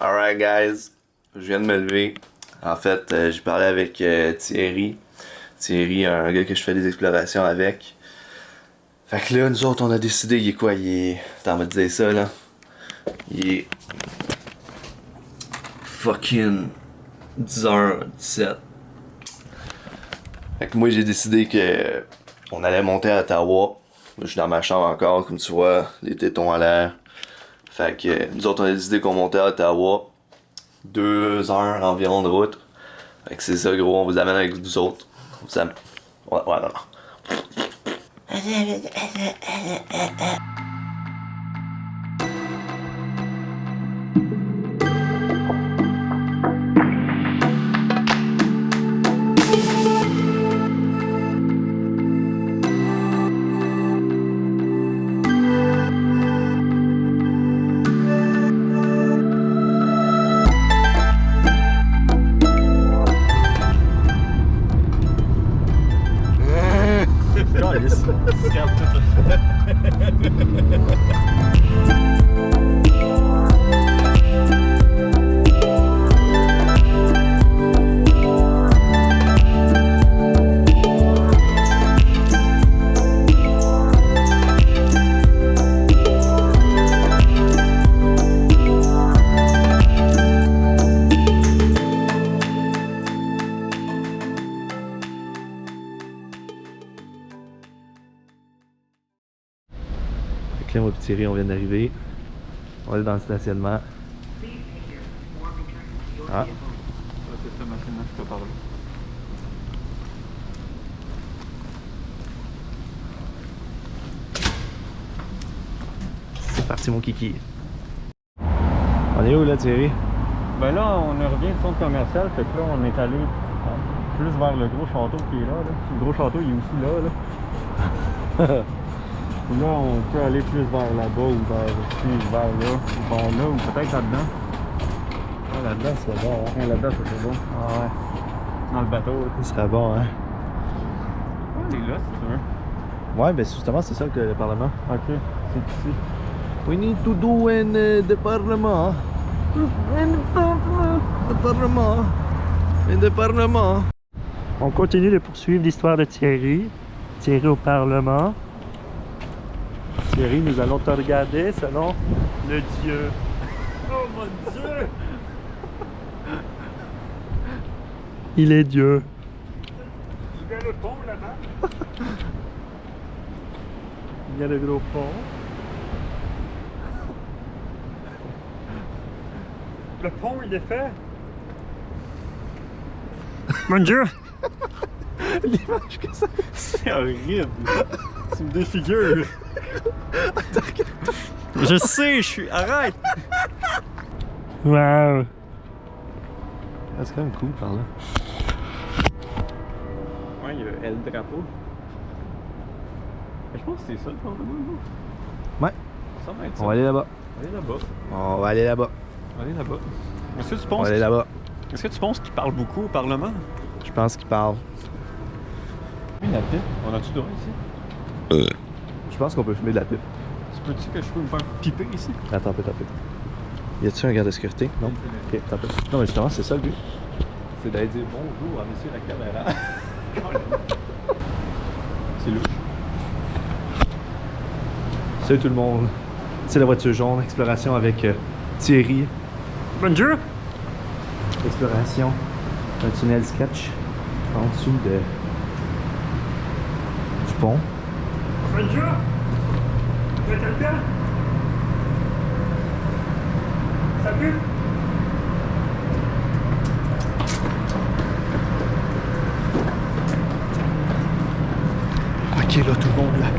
Alright guys, je viens de me lever. En fait, j'ai parlé avec Thierry. Thierry, un gars que je fais des explorations avec. Fait que là, nous autres, on a décidé, il est quoi? Attends, on va te dire ça là. Il est... fucking 10h17. Fait que moi, j'ai décidé que on allait monter à Ottawa. Je suis dans ma chambre encore, comme tu vois, les tétons à l'air. Fait que nous autres, on a décidé qu'on montait à Ottawa. 2 heures environ de route. Fait que c'est ça, gros, on vous amène avec vous autres. On vous amène... Ouais, non. Là, moi et Thierry, on vient d'arriver. On est dans le stationnement. Ah. C'est ça, maintenant, je peux parler. C'est parti, mon kiki. On est où là, Thierry? Ben là, on revient du centre commercial, fait que là, on est allé plus vers le gros château qui est là. Le gros château, il est aussi là. Là, on peut aller plus vers là-bas ou vers ici, vers là, ou par là, ou peut-être là-dedans. Ah, là-dedans, c'est bon, hein? Ouais, là-dedans, ça serait bon. Ah ouais. Dans le bateau. Là. Ce serait bon, hein? Ouais, il est là, si tu veux. Ouais, ben justement, c'est ça que le Parlement. Ok, c'est ici. We need to do the Parlement. The Parlement. On continue de poursuivre l'histoire de Thierry. Thierry au Parlement. Thierry, nous allons te regarder selon le Dieu. Oh mon Dieu! Il est Dieu. Il y a le pont là-bas. Il y a le gros pont. Le pont, il est fait. Mon Dieu! L'image que ça. C'est horrible. Tu me défigures. Je sais, je suis... Arrête! Wow! Ah, c'est quand même cool par là. Ouais, il y a le drapeau. Je pense que c'est ça le Parlement. Ouais. Ça va être ça. On va aller là-bas. On va aller là-bas. On va aller là-bas. On va aller là-bas. Est-ce que tu On penses... va aller là-bas. Est-ce que tu penses qu'il parle beaucoup au Parlement? Je pense qu'il parle. La pipe. On a-tu droit ici? Je pense qu'on peut fumer de la pipe. Tu peux-tu que je peux me faire piper ici? Attends un peu. Y a-tu un garde de sécurité? Non? Ok, attends un peu. Non, mais justement, c'est ça le but. C'est d'aller dire bonjour à monsieur la caméra. C'est louche. Salut tout le monde. C'est la voiture jaune, exploration avec Thierry. Mon Dieu! Exploration, un tunnel sketch en dessous du pont. Mon Dieu! Il y a quelqu'un? Ça pue? Ok, là, tout le monde, là.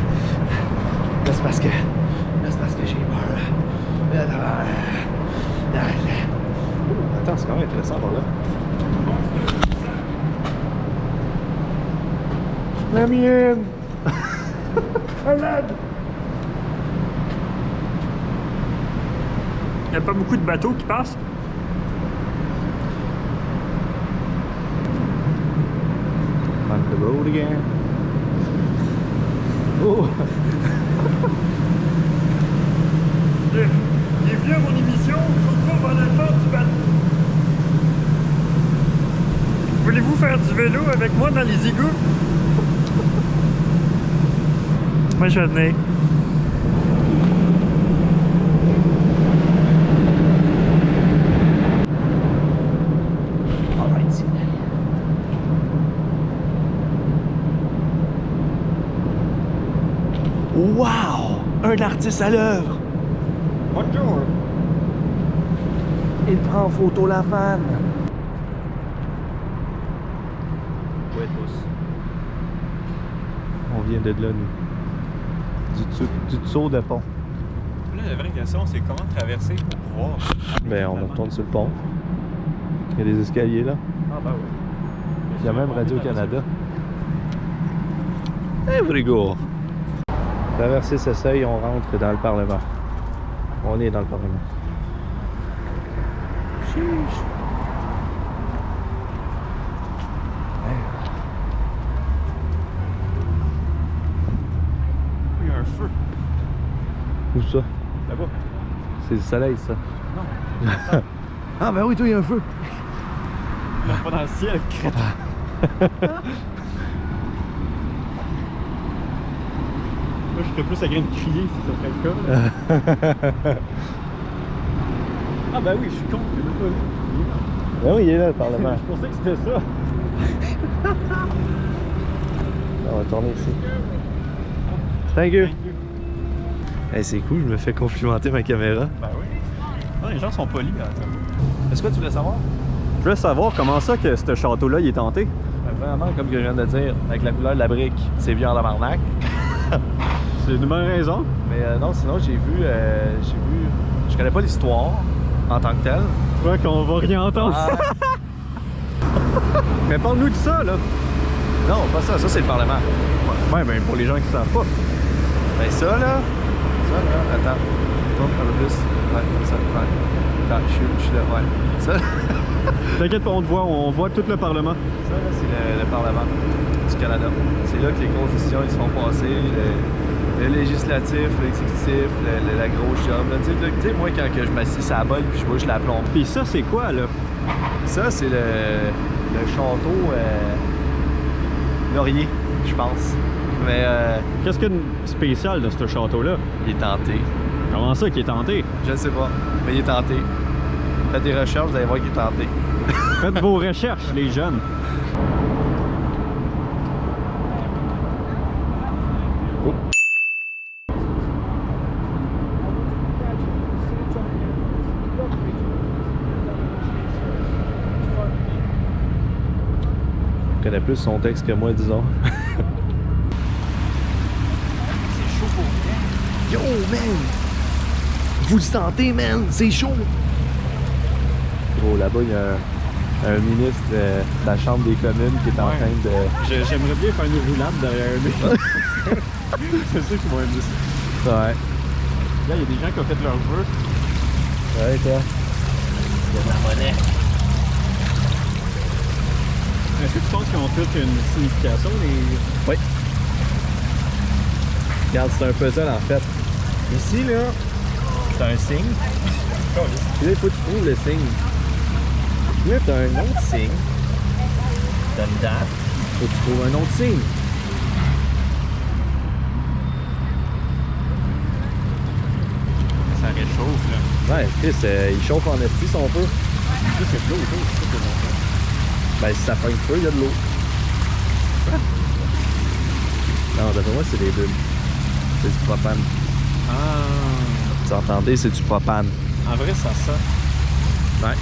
Là, c'est parce que j'ai peur, là. Attends, c'est quand même intéressant par là. La mienne! À l'aide! Il n'y a pas beaucoup de bateaux qui passent? On the road again. Oh! Bienvenue à mon émission. Je vous trouve en enfant du bateau. Voulez-vous faire du vélo avec moi dans les égouts? Moi, je vais venir. Wow! Un artiste à l'œuvre! Bonjour! Il prend en photo la fan! Ouais, tous. On vient de là, nous. Du saut de pont. Là, la vraie question, c'est comment traverser pour pouvoir. Ben, on retourne sur le pont. Il y a des escaliers là. Ah, bah oui. Il y a même Radio-Canada. Hey, Vrigo! Traverser ce seuil, on rentre dans le Parlement. On est dans le Parlement. Chiche! Il y a un feu. Où ça? Là-bas. C'est le soleil, ça. Non. Ah, ben oui, toi, il y a un feu! Non, pas dans le ciel, crétin. Moi, je serais plus à grain de crier si ça serait le cas. Là. Ah, bah oui, je suis con, je l'ai même pas vu. Ben oui, il est là, le Parlement. Je pensais que c'était ça. On va tourner ici. Thank you! Hey, c'est cool, je me fais complimenter ma caméra. Ben oui. Ah, les gens sont polis. Est-ce que tu voulais savoir? Je veux savoir comment ça que ce château-là, il est tenté. Ben, vraiment, comme que je viens de dire, avec la couleur de la brique, c'est vieux en tabarnak. C'est une bonne raison. Mais non, sinon, j'ai vu. Je connais pas l'histoire en tant que telle. Je crois qu'on va rien entendre. Ah. Mais parle-nous de ça, là. Non, pas ça, ça c'est le Parlement. Ouais, ben pour les gens qui savent pas. Ben ça là, attends, tourne un peu plus. Ouais, comme ça, ouais. Attends, je suis là, ouais. Ça, T'inquiète pas, on voit tout le Parlement. ça là, c'est le Parlement du Canada. C'est là que les grosses décisions ils se font passer. Le législatif, l'exécutif, la grosse job. Tu sais, moi, quand que je m'assis sur la bolle puis je bouge la plombe. Pis ça, c'est quoi, là? Ça, c'est le château Laurier, je pense. Mais Qu'est-ce qu'il y a de spécial de ce château-là? il est tenté. Comment ça qu'il est tenté? Je ne sais pas, mais il est tenté. Faites des recherches, vous allez voir qu'il est tenté. Faites vos recherches, les jeunes. Il connaît plus son texte que moi, disons. C'est chaud pour rien. Yo, man! Vous le sentez, man? C'est chaud! Gros, là-bas, il y a un ministre de la Chambre des communes qui est en Ouais. train de... J'aimerais bien faire une roulade derrière lui. C'est sûr qu'ils vont aimer ça. Ouais. Là, il y a des gens qui ont fait leur vœu. Ouais, toi? Il y a de la monnaie. Est-ce que tu penses qu'ils ont toutes une signification, les... Oui. Regarde, c'est un puzzle en fait. Ici, là, t'as un signe. Puis là, il faut que tu trouves le signe. Puis là, t'as un autre signe. T'as une date. Faut que tu trouves un autre signe. Ça réchauffe, là. Ouais, Chris, il chauffe en esti son feu. Ça, c'est de l'eau autour, c'est ça que j'entends. Ben, si ça pogne feu, il y a de l'eau. Non, d'après moi, c'est des bulles. C'est du propane. Ah. Vous entendez, c'est du propane. En vrai, ça sent. Ouais.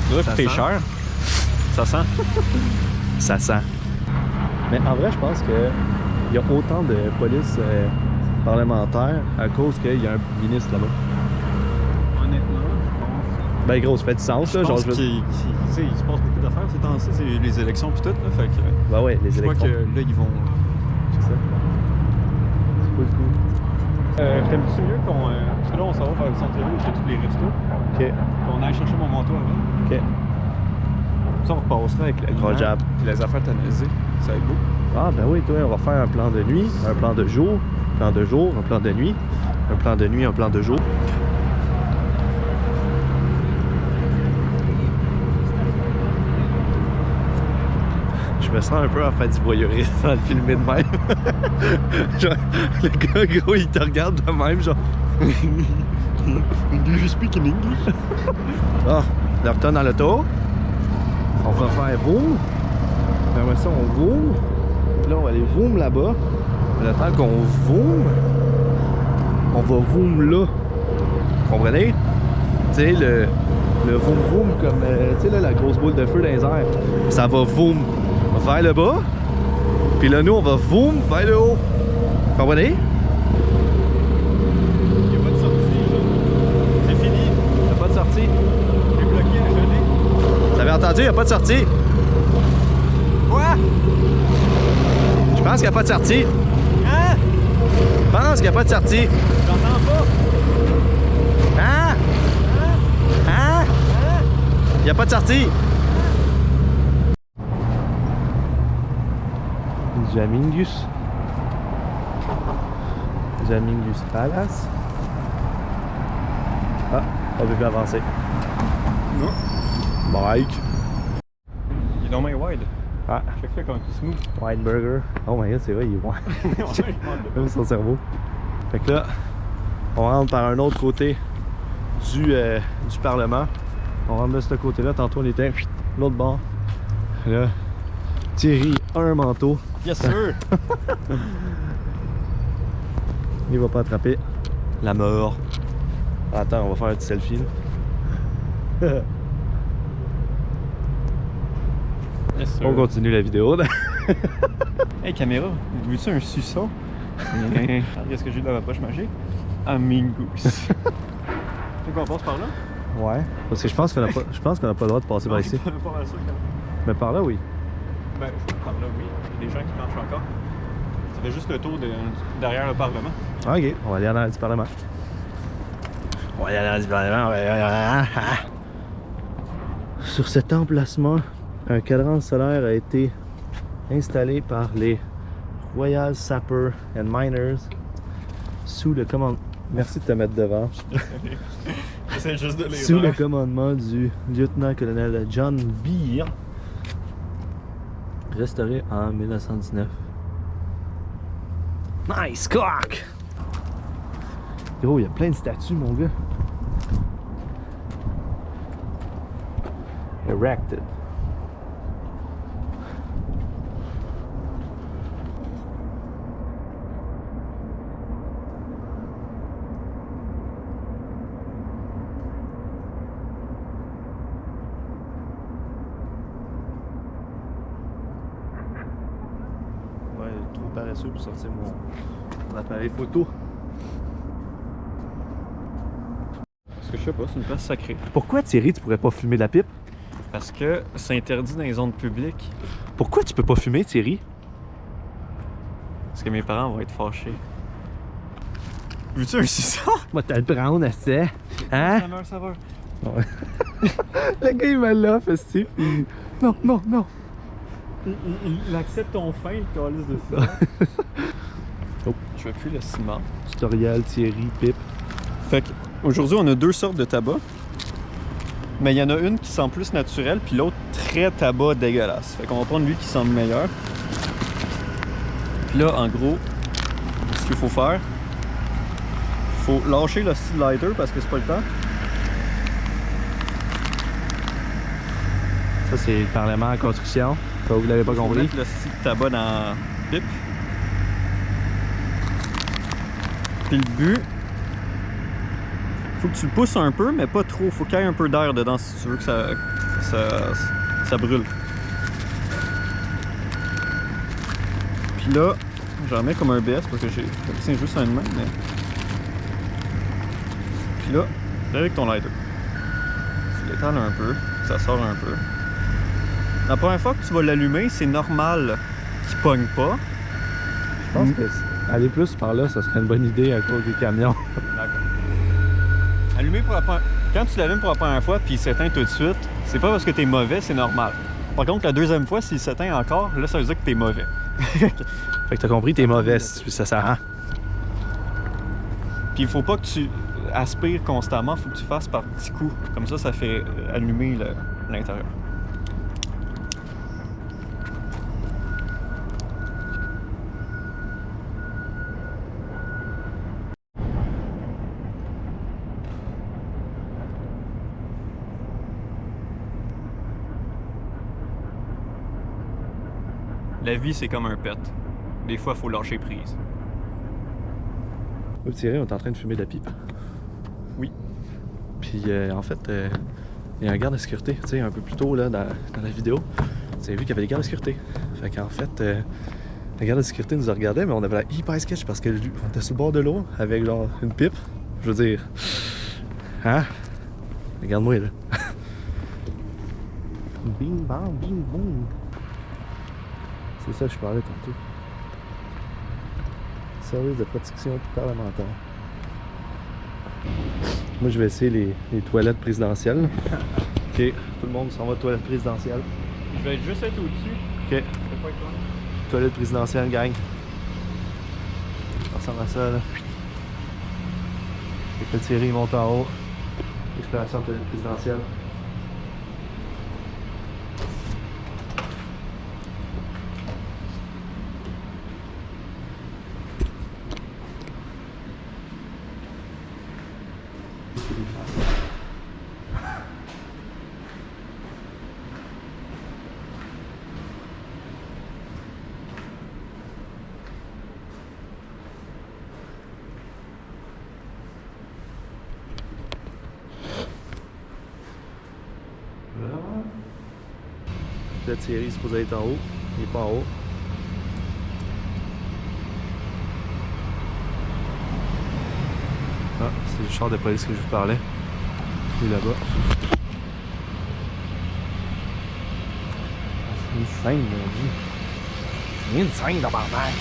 Ça doit Ça coûter sent? cher. Ça sent. Ça sent. Mais en vrai, je pense que il y a autant de police parlementaire à cause qu'il y a un ministre là-bas. Honnêtement, je pense. Ben gros, ça fait du sens, là. Je Genre, pense je veux- tu sais, il se passe beaucoup d'affaires ces temps-ci, c'est les élections puis tout, là, fait que Ben ouais, les je crois électrons. que là, ils vont... C'est ça. C'est cool, cool. T'aimes-tu mieux qu'on... parce que là, on s'en va vers le centre-ville, chez tous les restos, Ok, qu'on aille chercher mon manteau avant. ok. Ça, on repassera avec la Gros job. puis les affaires tamisées. Ça va être beau. Ah ben oui, toi, on va faire un plan de nuit, un plan de jour, un plan de jour, un plan de nuit, un plan de nuit, un plan de jour. me sens un peu en fait du voyeurisme dans le filmer de même. Genre, le gars, gros, il te regarde de même, genre. Do you speak in English? Ah, on retourne dans l'auto. On va faire boom. Après ça, on voom. Puis là, on va aller voom là-bas. Le temps qu'on voom, on va voom là. Vous comprenez? Tu sais, le voom voom comme, tu sais, là, la grosse boule de feu dans les airs. Ça va voom vers le bas. Puis là, nous, on va voom vers le haut. Vous comprenez? Il n'y a pas de sortie, genre. C'est fini. Il n'y a pas de sortie. T'es bloqué à gelée. Vous avez entendu? Il n'y a pas de sortie. Quoi? Je pense qu'il n'y a pas de sortie. Hein? Je pense qu'il n'y a pas de sortie. J'entends pas. Hein? Hein? Il n'y a pas de sortie. Jamingus. Jamingus Palace. Ah, on peut plus avancer. Non. Mike. Il est dans mes wide. Ah, Chaque fois quand il smooth. White Burger. Oh my god, c'est vrai, il est bon. Même son cerveau. Fait que là, on rentre par un autre côté du Parlement. On rentre de ce côté-là. Tantôt, on était l'autre bord. Là, Thierry a un manteau. Yes sir! Il va pas attraper la mort. Attends, on va faire un petit selfie. Là. Yes sir. On continue la vidéo. Hey caméra, veux-tu un suçon? Qu'est-ce que j'ai dans ma poche magique? Amingus. Tu sais qu'on passe par là? Ouais. Parce que je pense qu'on a pas le droit de passer par ici. Pas mal sûr que... Mais par là, oui. Ben, par là, oui. Il y a des gens qui marchent encore. Ça fait juste le tour derrière le Parlement. Ok, on va aller dans du Parlement. On va aller dans du Parlement. Sur cet emplacement, un cadran solaire a été installé par les Royal Sapper and Miners sous le commandement. Merci de te mettre devant. J'essaie juste de les Sous le commandement du lieutenant-colonel John Beer. Restauré en 1919. Nice cock! Gros, il y a plein de statues, mon gars. Erected. Ouais, trop paresseux pour sortir mon appareil photo. Parce que je sais pas, c'est une place sacrée. Pourquoi, Thierry, tu pourrais pas fumer de la pipe? Parce que c'est interdit dans les zones publiques. Pourquoi tu peux pas fumer, Thierry? Parce que mes parents vont être fâchés. Veux-tu un suçon? Moi, t'as le prendre, assez. Hein? Ça va. Ouais. Le gars, il me l'offre, Steve. Non, non, non. Il accepte ton fin, il calisse de ça. Oh. Je veux plus le ciment. Tutoriel, Thierry, pipe. Fait que aujourd'hui, on a deux sortes de tabac. Mais il y en a une qui sent plus naturelle, puis l'autre très tabac dégueulasse. Fait qu'on va prendre lui qui sent le meilleur. Puis là, en gros, ce qu'il faut faire, faut lâcher le style lighter parce que c'est pas le temps. Ça, c'est le Parlement en construction. Ça, vous l'avez pas Faut compris. mettre le style tabac dans la pipe. Puis le but, faut que tu le pousses un peu, mais pas trop. Faut qu'il y ait un peu d'air dedans si tu veux que ça brûle. Puis là, j'en mets comme un BS parce que j'ai tiens juste une main, mais. Puis là, avec ton lighter, tu l'étales un peu, ça sort un peu. La première fois que tu vas l'allumer, c'est normal qu'il pogne pas. Je pense que aller plus par là, ça serait une bonne idée à cause des camions. D'accord. Allumer pour la première... Quand tu l'allumes pour la première fois puis il s'éteint tout de suite, c'est pas parce que t'es mauvais, c'est normal. Par contre, la deuxième fois, s'il s'éteint encore, là, ça veut dire que t'es mauvais. Fait que t'as compris, t'es mauvais, ça rend. Puis il faut pas que tu aspires constamment, faut que tu fasses par petits coups. Comme ça fait allumer l'intérieur. La vie, c'est comme un pet. Des fois, il faut lâcher prise. Oui, Thierry, on est en train de fumer de la pipe. Oui. Puis en fait, il y a un garde de sécurité. Tu sais, un peu plus tôt là, dans la vidéo, tu as vu qu'il y avait des gardes de sécurité. Fait qu'en fait, le garde de sécurité nous a regardé, mais on avait la hyper sketch parce que on était sur le bord de l'eau avec genre une pipe. Je veux dire. Hein? Regarde-moi là. Bing bang, bing boom. C'est ça que je parlais tantôt. Service de protection parlementaire. Moi, je vais essayer les toilettes présidentielles. Ok, tout le monde s'en va aux toilettes présidentielles. Je vais juste être au-dessus. Ok, Je vais pas être loin. toilette présidentielle, gang. Ça ressemble à ça, là. Fait que le Thierry monte en haut. Exploration de toilette présidentielle. Là, Thierry est supposé être en haut. Il n'est pas en haut. Ah, c'est le char de police que je vous parlais. Il est là-bas. C'est une scène, mon Dieu. C'est une scène dans ma mère.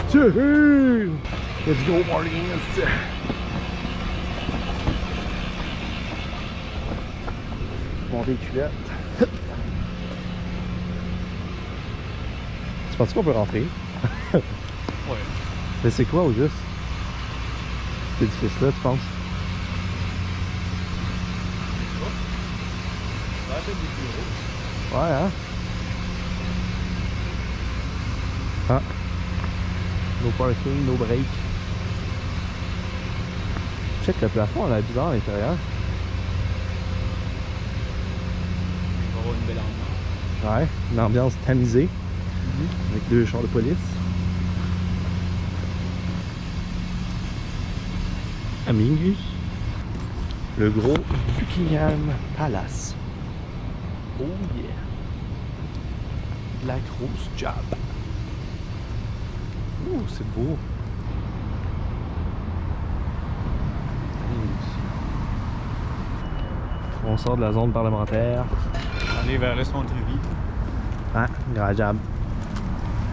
Thierry! Let's go, Martinez! Monter les culottes. Tu penses qu'on peut rentrer? Ouais. Mais c'est quoi au juste? Cet édifice-là, tu penses? Ouais, hein? Ah. No parking, no break. Check le plafond, elle est bizarre à l'intérieur. On va avoir une belle ambiance. Ouais, une ambiance tamisée. Avec 2 chars de police. Amingus. Le gros Buckingham Palace. Oh yeah. La grosse job. Oh, c'est beau. On sort de la zone parlementaire. Aller vers le centre-ville. Ah, grand job.